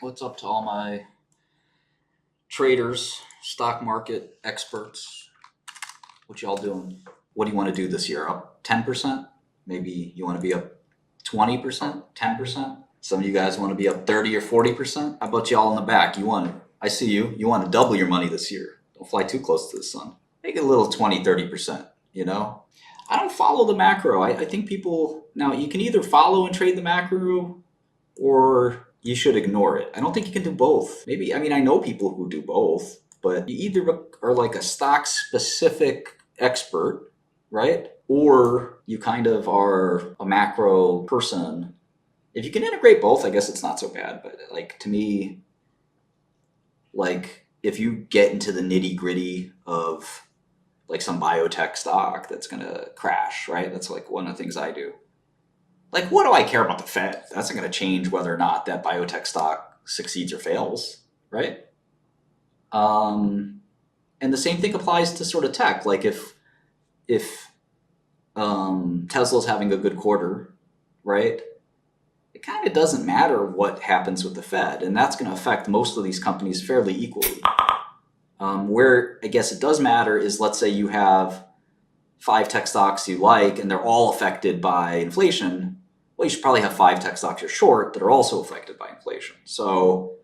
What's up to all my traders, stock market experts? What y'all doing? What do you want to do this year? Up 10%? Maybe you want to be up 20%, 10%? Some of you guys want to be up 30 or 40%? How about y'all in the back? I see you. You want to double your money this year. Don't fly too close to the sun. Make it a little 20, 30%, you know? I don't follow the macro. I think people, now you can either follow and trade the macro or you should ignore it. I don't think you can do both. Maybe, I mean, I know people who do both, but you either are like a stock specific expert, right? Or you kind of are a macro person. If you can integrate both, I guess it's not so bad. But like to me, like if you get into the nitty gritty of like some biotech stock that's gonna crash, right? That's like one of the things I do. Like, what do I care about the Fed? That's not going to change whether or not that biotech stock succeeds or fails, right? And the same thing applies to sort of tech. Like if Tesla's having a good quarter, right? It kind of doesn't matter what happens with the Fed, and that's going to affect most of these companies fairly equally. Where I guess it does matter is, let's say you have 5 tech stocks you like, and they're all affected by inflation. Well, you should probably have 5 tech stocks you're short that are also affected by inflation. So,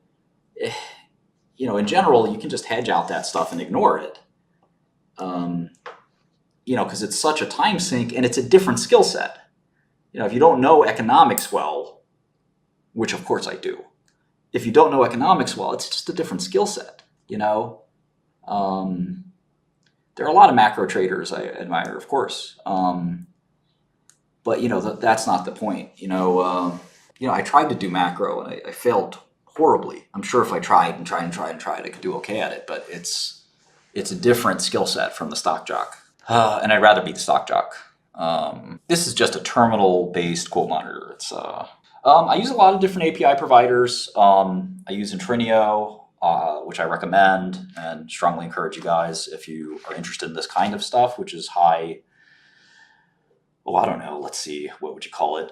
you know, in general, you can just hedge out that stuff and ignore it. You know, because it's such a time sink and it's a different skill set. You know, if you don't know economics well, which of course I do, if you don't know economics well, it's just a different skill set, you know? There are a lot of macro traders I admire, of course. But you know, that's not the point. You know, I tried to do macro and I failed horribly. I'm sure if I tried and tried, I could do okay at it. But it's a different skill set from the stock jock, and I'd rather be the stock jock. This is just a terminal-based quote monitor. It's I use a lot of different API providers. I use Intrinio, which I recommend and strongly encourage you guys if you are interested in this kind of stuff, which is high. Well, I don't know. Let's see. What would you call it?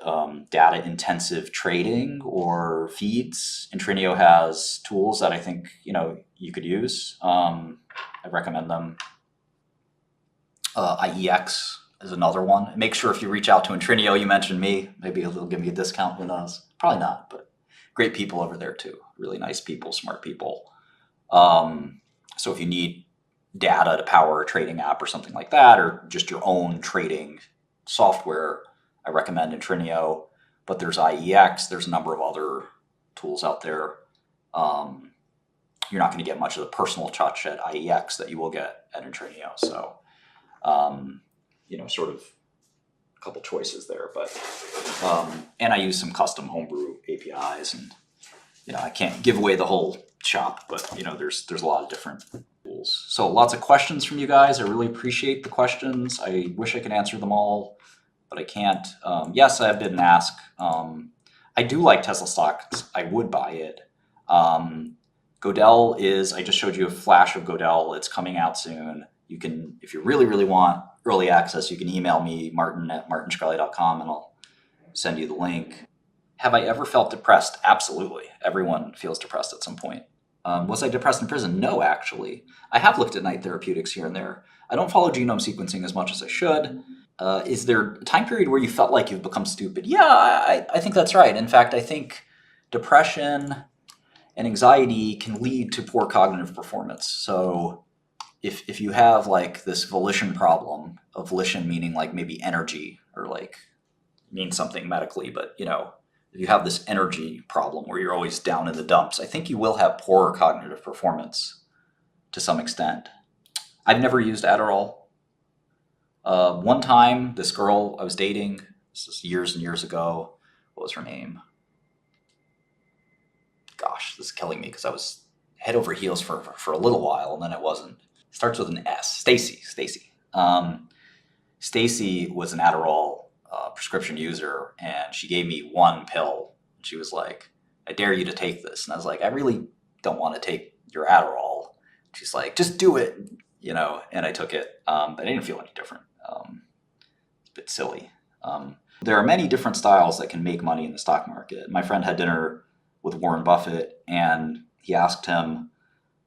Data intensive trading or feeds. Intrinio has tools that I think, you know, you could use. I recommend them. IEX is another one. Make sure if you reach out to Intrinio, you mention me. Maybe they'll give me a discount. Who knows? Probably not, but great people over there too. Really nice people, smart people. So if you need data to power a trading app or something like that, or just your own trading software, I recommend Intrinio. But there's IEX, there's a number of other tools out there. You're not going to get much of the personal touch at IEX that you will get at Intrinio. So, you know, sort of a couple choices there. But and I use some custom homebrew APIs, and you know, I can't give away the whole shop, but you know, there's a lot of different tools. So lots of questions from you guys. I really appreciate the questions. I wish I could answer them all, but I can't. Yes, I have bid and ask. I do like Tesla stock. I would buy it. 𝗏𝗏 is, I just showed you a flash of 𝗏𝗏. It's coming out soon. You can, if you really, really want early access, you can email me, martin@martinshkreli.com, and I'll send you the link. Have I ever felt depressed? Absolutely. Everyone feels depressed at some point. Was I depressed in prison? No, actually. I have looked at night therapeutics here and there. I don't follow genome sequencing as much as I should. Is there a time period where you felt like you've become stupid? Yeah, I think that's right. In fact, I think depression and anxiety can lead to poor cognitive performance. So if you have like this volition problem, of volition meaning like maybe energy, or like means something medically, but you know, if you have this energy problem where you're always down in the dumps, I think you will have poorer cognitive performance to some extent. I've never used Adderall. One time, this girl I was dating, this is years and years ago, what was her name? Gosh, this is killing me because I was head over heels for a little while, and then it wasn't. It starts with an S. Stacy. Stacy was an Adderall prescription user, and she gave me one pill. She was like, I dare you to take this. And I was like, I really don't want to take your Adderall. She's like, just do it, you know, and I took it, but I didn't feel any different. It's a bit silly. There are many different styles that can make money in the stock market. My friend had dinner with Warren Buffett, and he asked him,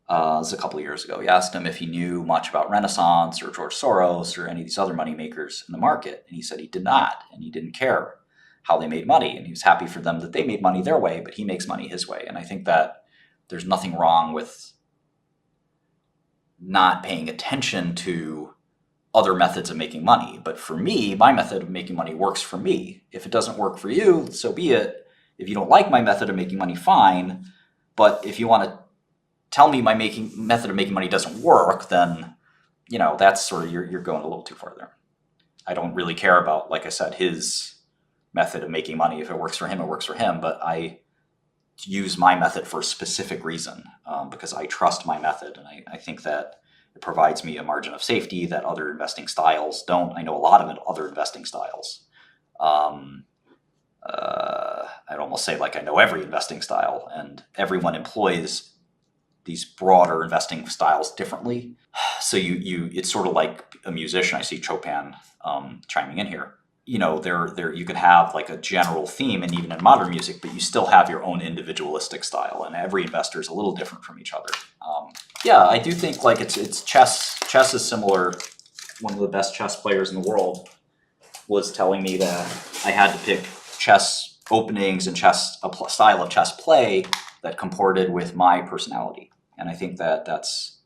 it was a couple of years ago, he asked him if he knew much about Renaissance or George Soros or any of these other money makers in the market. And he said he did not, and he didn't care how they made money. And he was happy for them that they made money their way, but he makes money his way. And I think that there's nothing wrong with not paying attention to other methods of making money. But for me, my method of making money works for me. If it doesn't work for you, so be it. If you don't like my method of making money, fine. But if you want to tell me my method of making money doesn't work, then, you know, that's sort of, you're going a little too far there. I don't really care about, like I said, his method of making money. If it works for him, it works for him. But I use my method for a specific reason, because I trust my method. And I think that it provides me a margin of safety that other investing styles don't. I know a lot of other investing styles. I'd almost say like I know every investing style, and everyone employs these broader investing styles differently. So it's sort of like a musician. I see Chopin chiming in here. You know, there you can have like a general theme, and even in modern music, but you still have your own individualistic style, and every investor is a little different from each other. Yeah, I do think like it's chess. Chess is similar. One of the best chess players in the world was telling me that I had to pick chess openings and a style of chess play that comported with my personality. And I think that that's,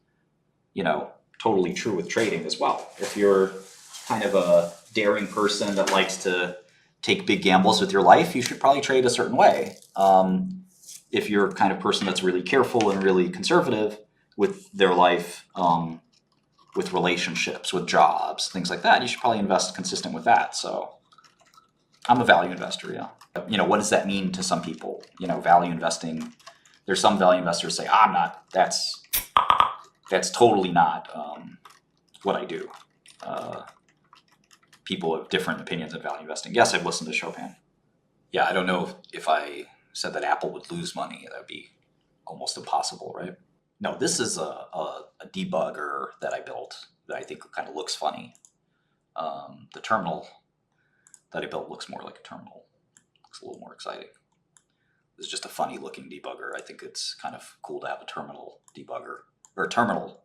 you know, totally true with trading as well. If you're kind of a daring person that likes to take big gambles with your life, you should probably trade a certain way. If you're a kind of person that's really careful and really conservative with their life, with relationships, with jobs, things like that, you should probably invest consistent with that. So I'm a value investor, yeah. You know, what does that mean to some people? You know, value investing, there's some value investors say, I'm not, that's totally not what I do. People have different opinions of value investing. Yes, I've listened to Chopin. Yeah, I don't know if I said that Apple would lose money. That would be almost impossible, right? No, this is a debugger that I built that I think kind of looks funny. The terminal that I built looks more like a terminal. Looks a little more exciting. This is just a funny looking debugger. I think it's kind of cool to have a terminal debugger, or a terminal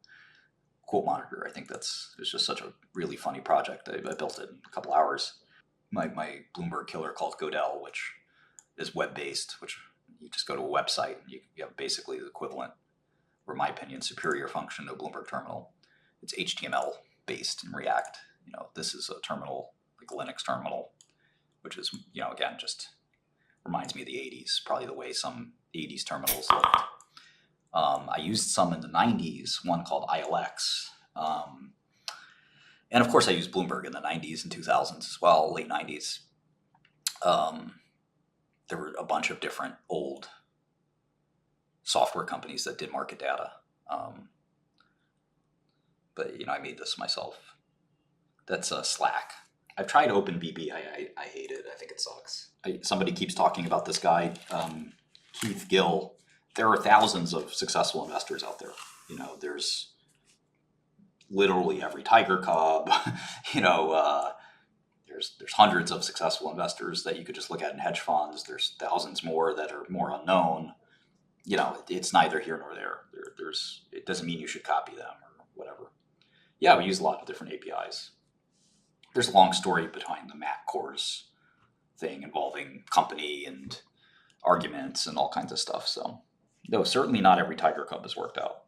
quote monitor. I think it's just such a really funny project. I built it in a couple hours. My Bloomberg killer called 𝗙𝗘𝗓, which is web-based, which you just go to a website and you have basically the equivalent, or in my opinion, superior function to a Bloomberg terminal. It's HTML based in React. You know, this is a terminal, like a Linux terminal, which is, you know, again, just reminds me of the 80s, probably the way some 80s terminals looked. I used some in the 90s, one called ILX. And of course I used Bloomberg in the 90s and 2000s as well, late 90s. There were a bunch of different old software companies that did market data. But, you know, I made this myself. That's Slack. I've tried OpenBB. I hate it. I think it sucks. Somebody keeps talking about this guy, Keith Gill. There are thousands of successful investors out there. You know, there's literally every Tiger Cub. You know, there's hundreds of successful investors that you could just look at in hedge funds. There's thousands more that are more unknown. You know, it's neither here nor there. It doesn't mean you should copy them or whatever. Yeah, we use a lot of different APIs. There's a long story behind the Mac cores thing involving company and arguments and all kinds of stuff. So, no, certainly not every Tiger Cub has worked out.